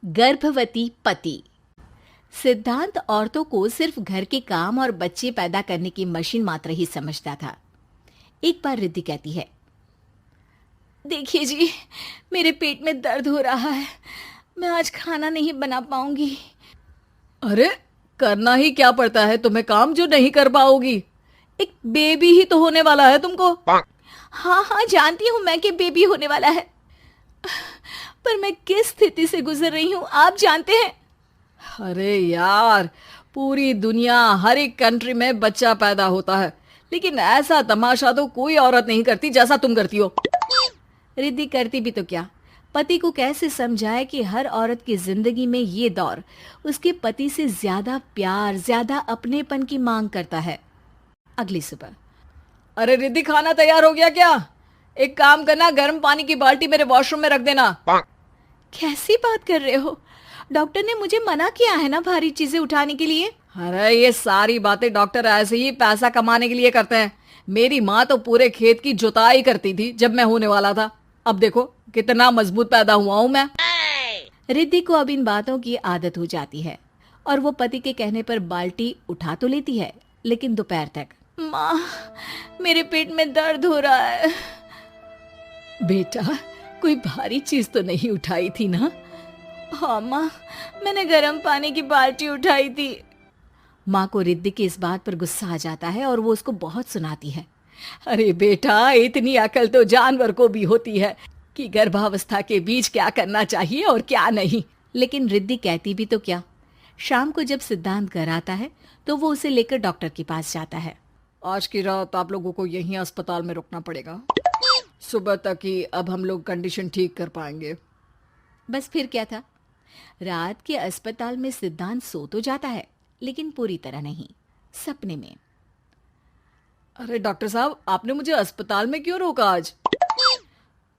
गर्भवती पति। सिद्धांत औरतों को सिर्फ घर के काम और बच्चे पैदा करने की मशीन मात्र ही समझता था। एक बार रिद्धि कहती है, देखिए जी, मेरे पेट में दर्द हो रहा है, मैं आज खाना नहीं बना पाऊंगी। अरे करना ही क्या पड़ता है तुम्हें काम जो नहीं कर पाओगी? एक बेबी ही तो होने वाला है तुमको। हाँ हाँ जानती हूँ मैं कि बेबी होने वाला है, पर मैं किस स्थिति से गुजर रही हूँ आप जानते हैं। अरे यार, पूरी दुनिया हर एक कंट्री में बच्चा पैदा होता है, लेकिन ऐसा तमाशा तो कोई औरत नहीं करती जैसा तुम करती हो। रिद्धि करती भी तो क्या, पति को कैसे समझाए कि हर औरत की जिंदगी में ये दौर उसके पति से ज्यादा प्यार, ज्यादा अपनेपन की मांग करता है। अगली सुबह, अरे रिद्धि, खाना तैयार हो गया क्या? एक काम करना, गर्म पानी की बाल्टी मेरे वॉशरूम में रख देना। कैसी बात कर रहे हो? डॉक्टर ने मुझे मना किया है ना भारी चीजें उठाने के लिए। अरे ये सारी बातें डॉक्टर ऐसे ही पैसा कमाने के लिए करते हैं। मेरी माँ तो पूरे खेत की जुताई करती थी जब मैं होने वाला था। अब देखो कितना मजबूत पैदा हुआ हूँ मैं। रिद्धि को अब इन बातों की आदत हो जाती है और वो पति के कहने पर बाल्टी उठा तो लेती है, लेकिन दोपहर तक। माँ, मेरे पेट में दर्द हो रहा है। बेटा, कोई भारी चीज तो नहीं उठाई थी ना? हाँ माँ, मैंने गर्म पानी की बाल्टी उठाई थी। माँ को रिद्धि की इस बात पर गुस्सा आ जाता है और वो उसको बहुत सुनाती है। अरे बेटा, इतनी अकल तो जानवर को भी होती है कि गर्भावस्था के बीच क्या करना चाहिए और क्या नहीं। लेकिन रिद्धि कहती भी तो क्या। शाम को जब सिद्धांत घर आता है तो वो उसे लेकर डॉक्टर के पास जाता है। आज की रात आप लोगों को यहीं अस्पताल में रुकना पड़ेगा, सुबह तक ही अब हम लोग कंडीशन ठीक कर पाएंगे। बस फिर क्या था, रात के अस्पताल में सिद्धांत सो तो जाता है, लेकिन पूरी तरह नहीं, सपने में। अरे डॉक्टर साहब, आपने मुझे अस्पताल में क्यों रोका आज?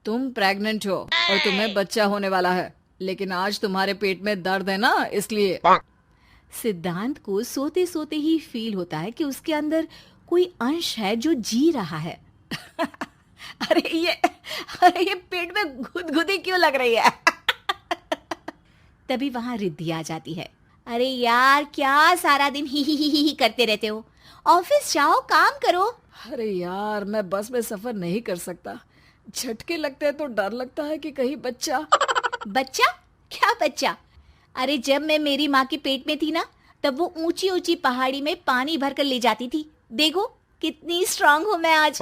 तुम प्रेग्नेंट हो और तुम्हें बच्चा होने वाला है, लेकिन आज तुम्हारे पेट में दर्द है ना, इसलिए। सिद्धांत को सोते सोते ही फील होता है कि उसके अंदर कोई अंश है जो जी रहा है। अरे ये पेट में गुदगुदी क्यों लग रही है? तभी वहां रिद्धि आ जाती है। अरे यार, क्या सारा दिन ही करते रहते हो? ऑफिस जाओ, काम करो। अरे यार, मैं बस में सफर नहीं कर सकता। झटके लगते हैं तो डर लगता है कि कहीं बच्चा। बच्चा? क्या बच्चा? अरे जब मैं मेरी माँ के पेट में थी ना, तब वो ऊंची ऊंची पहाड़ी में पानी भर कर ले जाती थी। देखो कितनी स्ट्रांग हूँ मैं आज।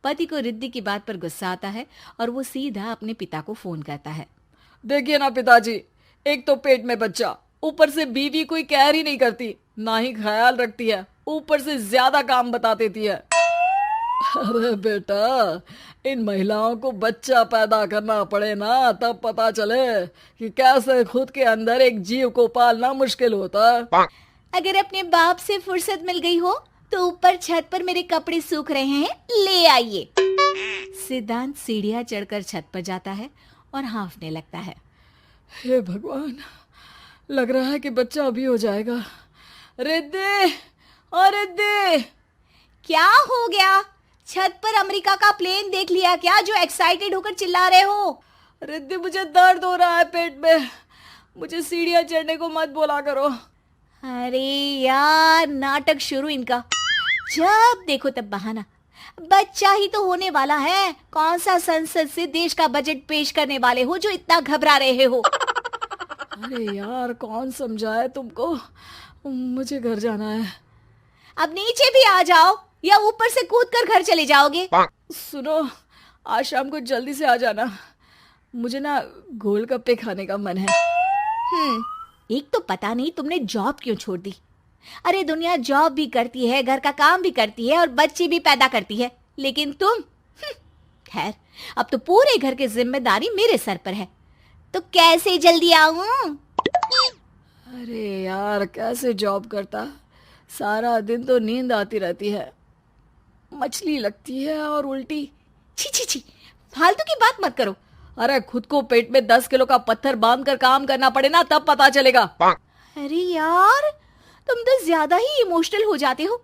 पति को रिद्धि की बात पर गुस्सा आता है और वो सीधा अपने पिता को फोन करता है। देखिए ना पिताजी, एक तो पेट में बच्चा, ऊपर से बीवी कोई कहर ही नहीं करती, ना ही ख्याल रखती है, ऊपर से ज्यादा काम बता देती है। अरे बेटा, इन महिलाओं को बच्चा पैदा करना पड़े ना, तब पता चले कि कैसे खुद के अंदर एक जीव को पालना मुश्किल होता है। अगर अपने बाप से फुर्सत मिल गई हो तो ऊपर छत पर मेरे कपड़े सूख रहे हैं, ले आइए। सिद्धांत सीढ़ियां चढ़कर छत पर जाता है और हाँफने लगता है। हे भगवान, लग रहा है कि बच्चा अभी हो जाएगा। रिद्धि, ओ रिद्धि! क्या हो गया? छत पर अमेरिका का प्लेन देख लिया क्या जो एक्साइटेड होकर चिल्ला रहे हो? रिद्धि, मुझे दर्द हो रहा है पेट में, मुझे सीढ़ियां चढ़ने को मत बोला करो। अरे यार, नाटक शुरू इनका। जब देखो तब बहाना। बच्चा ही तो होने वाला है, कौन सा संसद से देश का बजट पेश करने वाले हो जो इतना घबरा रहे हो? अरे यार, कौन समझाए तुमको, मुझे घर जाना है। अब नीचे भी आ जाओ या ऊपर से कूदकर घर चले जाओगे? सुनो, आज शाम को जल्दी से आ जाना, मुझे ना गोलगप्पे खाने का मन है। एक तो पता नहीं तुमने जॉब क्यों छोड़ दी। अरे दुनिया जॉब भी करती है, घर का काम भी करती है और बच्चे भी पैदा करती है, लेकिन तुम, खैर, अब तो पूरे घर की जिम्मेदारी मेरे सर पर है, तो कैसे जल्दी आऊं? अरे यार, कैसे जॉब करता, सारा दिन तो नींद आती रहती है, मछली लगती है और उल्टी। छी छी छी, फालतू की बात मत करो। अरे खुद को पेट में 10 किलो का पत्थर बांध कर काम करना पड़े ना, तब पता चलेगा। अरे यार, तुम तो ज्यादा ही इमोशनल हो जाते हो।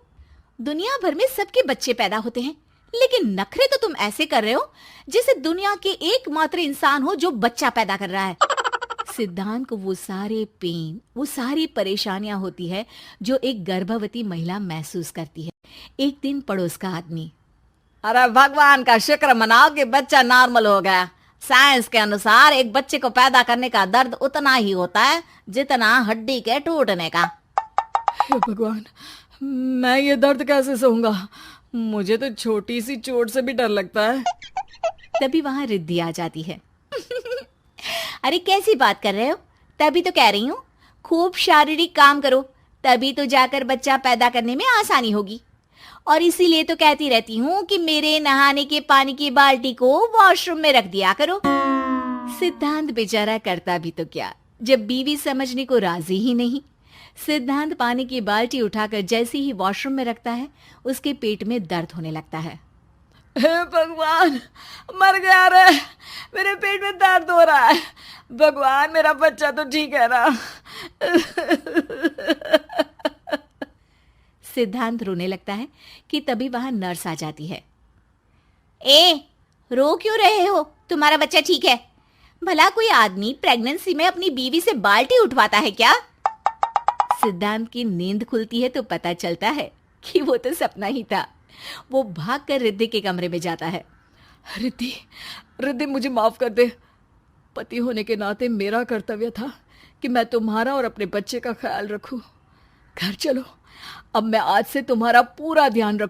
दुनिया भर में सबके बच्चे पैदा होते हैं, लेकिन नखरे तो तुम ऐसे कर रहे हो जैसे दुनिया के एकमात्र इंसान हो जो बच्चा पैदा कर रहा है। सिद्धांत को वो सारे पेन, वो सारी परेशानियां होती है जो एक गर्भवती महिला महसूस करती है। एक दिन पड़ोस का आदमी, अरे भगवान का शुक्र मनाओ कि बच्चा नॉर्मल हो गया। साइंस के अनुसार एक बच्चे को पैदा करने का दर्द उतना ही होता है जितना हड्डी के टूटने का। हे भगवान, मैं ये दर्द कैसे सहूंगा? मुझे तो छोटी सी चोट से भी डर लगता है। तभी वहां रिद्धि आ जाती है। अरे कैसी बात कर रहे हो? तभी तो कह रही हूँ, खूब शारीरिक काम करो, तभी तो जाकर बच्चा पैदा करने में आसानी होगी। और इसीलिए तो कहती रहती हूँ कि मेरे नहाने के पानी की बाल्टी को वॉशरूम में रख दिया करो। सिद्धांत बेचारा करता भी तो क्या, जब बीवी समझने को राजी ही नहीं। सिद्धांत पानी की बाल्टी उठाकर जैसे ही वॉशरूम में रखता है, उसके पेट में दर्द होने लगता है। हे भगवान, मर गया रे, मेरे पेट में दर्द हो रहा है। भगवान, मेरा बच्चा तो ठीक है ना? सिद्धांत रोने लगता है कि तभी वहां नर्स आ जाती है। ए, रो क्यों रहे हो? तुम्हारा बच्चा ठीक है। भला कोई आदमी प्रेगनेंसी में अपनी बीवी से बाल्टी उठवाता है क्या? सिद्धांत की नींद खुलती है तो पता चलता है कि वो तो सपना ही था। वो भागकर रिद्धि के कमरे में जाता है। रिद्धि, रिद्धि, मुझे माफ कर दे। पति होने के नाते मेरा कर्तव्य था कि मैं तुम्हारा और अपने बच्चे का ख्याल रखूं। घर चलो, अब मैं आज से तुम्हारा पूरा ध्यान रखूं।